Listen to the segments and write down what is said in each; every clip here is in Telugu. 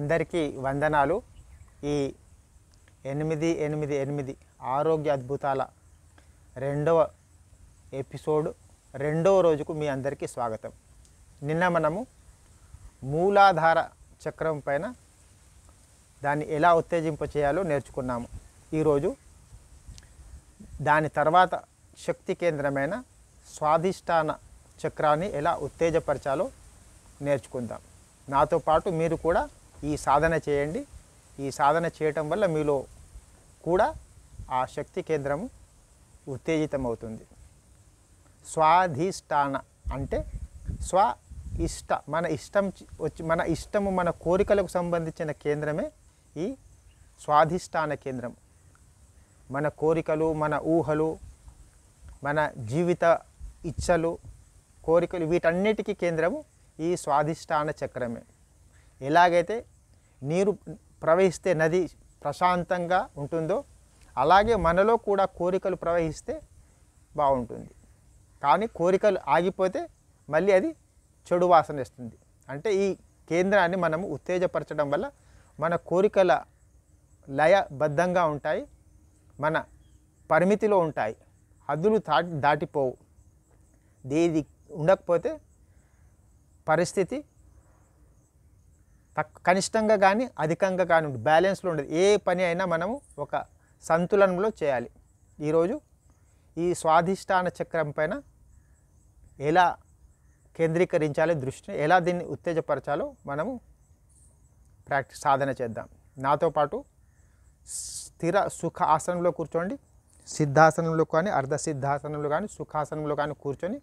అందరికీ వందనాలు. ఈ 888 ఆరోగ్య అద్భుతాల రెండవ ఎపిసోడ్ రెండవ రోజుకు మీ అందరికీ స్వాగతం. నిన్న మనము మూలాధార చక్రం పైన దాన్ని ఎలా ఉత్తేజింప చేయాలో నేర్చుకున్నాము. ఈరోజు దాని తర్వాత శక్తి కేంద్రమైన స్వాధిష్టాన చక్రాన్ని ఎలా ఉత్తేజపరచాలో నేర్చుకుందాం. నాతో పాటు మీరు కూడా ఈ సాధన చేయండి. ఈ సాధన చేయటం వల్ల మీలో కూడా ఆ శక్తి కేంద్రము ఉత్తేజితమవుతుంది. స్వాధిష్టాన అంటే మన ఇష్టము మన కోరికలకు సంబంధించిన కేంద్రమే ఈ స్వాధిష్టాన కేంద్రం. మన కోరికలు, మన ఊహలు, మన జీవిత ఇచ్చలు, కోరికలు వీటన్నిటికీ కేంద్రము ఈ స్వాధిష్టాన చక్రమే. ఎలాగైతే నీరు ప్రవహిస్తే నది ప్రశాంతంగా ఉంటుందో అలాగే మనలో కూడా కోరికలు ప్రవహిస్తే బాగుంటుంది. కానీ కోరికలు ఆగిపోతే మళ్ళీ అది చెడు వాసన ఇస్తుంది. అంటే ఈ కేంద్రాన్ని మనము ఉత్తేజపరచడం వల్ల మన కోరికల లయబద్ధంగా ఉంటాయి, మన పరిమితిలో ఉంటాయి, హద్దులు దాటిపోవు. దేది ఉండకపోతే పరిస్థితి కనిష్టంగా కానీ అధికంగా కానీ ఉంటుంది, బ్యాలెన్స్లో ఉండదు. ఏ పని అయినా మనము ఒక సంతులనంలో చేయాలి. ఈరోజు ఈ స్వాధిష్టాన చక్రం పైన ఎలా కేంద్రీకరించాలి దృష్టిని, ఎలా దీన్ని ఉత్తేజపరచాలో మనము సాధన చేద్దాం. నాతో పాటు స్థిర సుఖ ఆసనంలో కూర్చోండి. సిద్ధాసనంలో కానీ, అర్ధ సిద్ధాసనంలో కానీ, సుఖాసనంలో కానీ కూర్చొని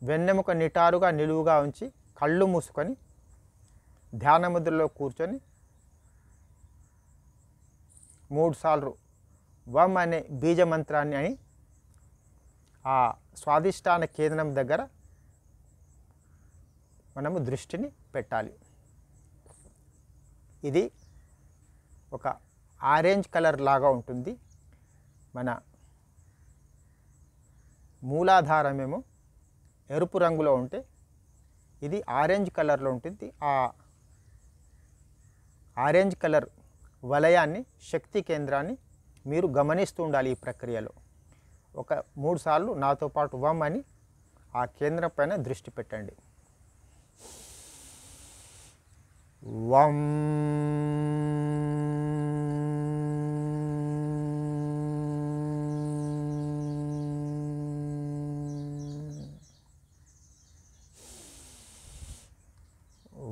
వెన్నెముక నిటారుగా నిలువుగా ఉంచి కళ్ళు మూసుకొని ధ్యాన ముద్రలో కూర్చొని 3 సార్లు వం అనే బీజమంత్రాన్ని అని ఆ స్వాధిష్టాన కేంద్రం దగ్గర మనము దృష్టిని పెట్టాలి. ఇది ఒక ఆరెంజ్ కలర్ లాగా ఉంటుంది. మన మూలాధారమేమో ఎరుపు రంగులో ఉంటే ఇది ఆరెంజ్ కలర్లో ఉంటుంది. ఆ ఆరెంజ్ కలర్ వలయాన్ని, శక్తి కేంద్రాన్ని మీరు గమనిస్తూ ఉండాలి. ఈ ప్రక్రియలో ఒక 3 సార్లు నాతో పాటు వం అని ఆ కేంద్రం పైన దృష్టి పెట్టండి. వం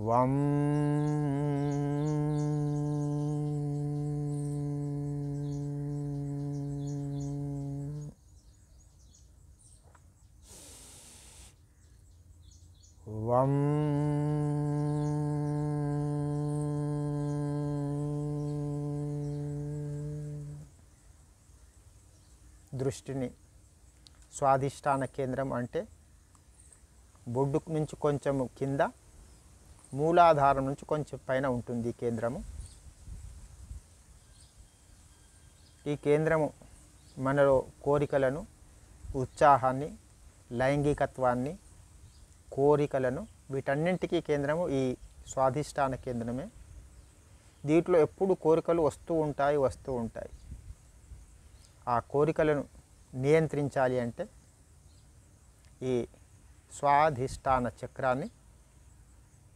వం వం దృష్టిని స్వాధిష్టాన కేంద్రం అంటే బొడ్డు నుంచి కొంచెము కింద, మూలాధారం నుంచి కొంచెం పైన ఉంటుంది ఈ కేంద్రము. ఈ కేంద్రము మనలో కోరికలను, ఉత్సాహాన్ని, లైంగికత్వాన్ని, కోరికలను వీటన్నింటికీ కేంద్రము ఈ స్వాధిష్టాన కేంద్రమే. దీంట్లో ఎప్పుడు కోరికలు వస్తూ ఉంటాయి. ఆ కోరికలను నియంత్రించాలి అంటే ఈ స్వాధిష్టాన చక్రాన్ని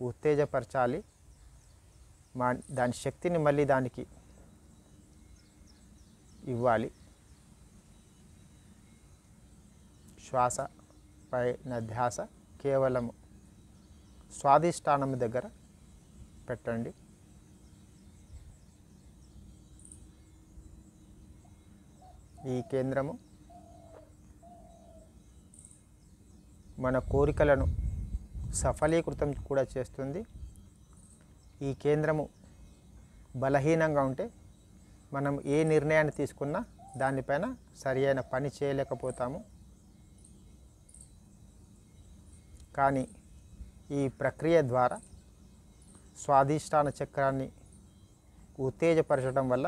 ఉత్తేజపరచాలి. దాని శక్తిని మళ్ళీ దానికి ఇవ్వాలి. శ్వాస పైన ధ్యాస కేవలము స్వాధిష్టానం దగ్గర పెట్టండి. ఈ కేంద్రము మన కోరికలను సఫలీకృతం కూడా చేస్తుంది. ఈ కేంద్రము బలహీనంగా ఉంటే మనం ఏ నిర్ణయాన్ని తీసుకున్నా దానిపైన సరి అయిన పని చేయలేకపోతాము. కానీ ఈ ప్రక్రియ ద్వారా స్వాధిష్టాన చక్రాన్ని ఉత్తేజపరచడం వల్ల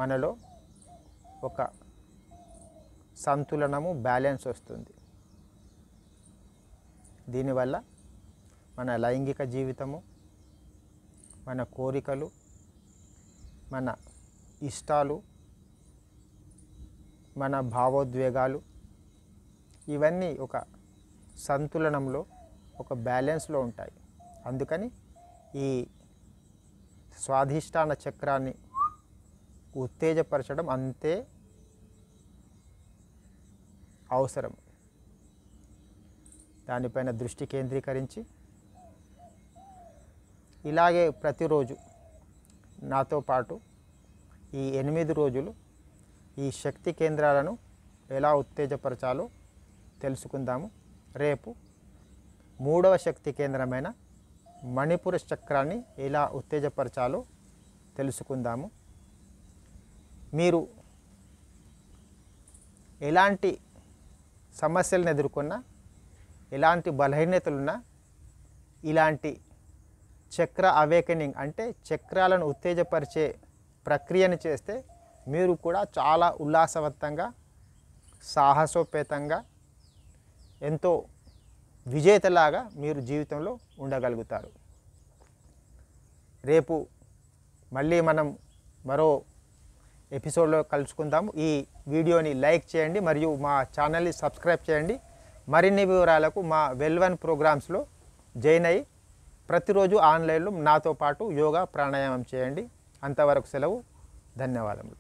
మనలో ఒక సంతులనము, బ్యాలెన్స్ వస్తుంది. దీనివల్ల మన లైంగిక జీవితము, మన కోరికలు, మన ఇష్టాలు, మన భావోద్వేగాలు ఇవన్నీ ఒక సంతులనంలో, ఒక బ్యాలెన్స్లో ఉంటాయి. అందుకని ఈ స్వాధిష్టాన చక్రాన్ని ఉత్తేజపరచడం అంతే అవసరం. దానిపైన దృష్టి కేంద్రీకరించి ఇలాగే ప్రతిరోజు నాతో పాటు ఈ 8 రోజులు ఈ శక్తి కేంద్రాలను ఎలా ఉత్తేజపరచాలో తెలుసుకుందాము. రేపు 3వ శక్తి కేంద్రమైన మణిపుర చక్రాన్ని ఎలా ఉత్తేజపరచాలో తెలుసుకుందాము. మీరు ఎలాంటి సమస్యలను ఎదుర్కొన్నా, ఎలాంటి బలహీనతలున్నా ఇలాంటి చక్ర అవేకనింగ్ అంటే చక్రాలను ఉత్తేజపరిచే ప్రక్రియను చేస్తే మీరు కూడా చాలా ఉల్లాసవంతంగా, సాహసోపేతంగా, ఎంతో విజేతలాగా మీరు జీవితంలో ఉండగలుగుతారు. రేపు మళ్ళీ మనం మరో ఎపిసోడ్లో కలుసుకుందాము. ఈ వీడియోని లైక్ చేయండి మరియు మా ఛానల్ని సబ్స్క్రైబ్ చేయండి. మరిన్ని వివరాలకు మా వెల్1 ప్రోగ్రామ్స్లో జాయిన్ అయ్యి ప్రతిరోజు ఆన్లైన్లో నాతో పాటు యోగా ప్రాణాయామం చేయండి. అంతవరకు సెలవు. ధన్యవాదములు.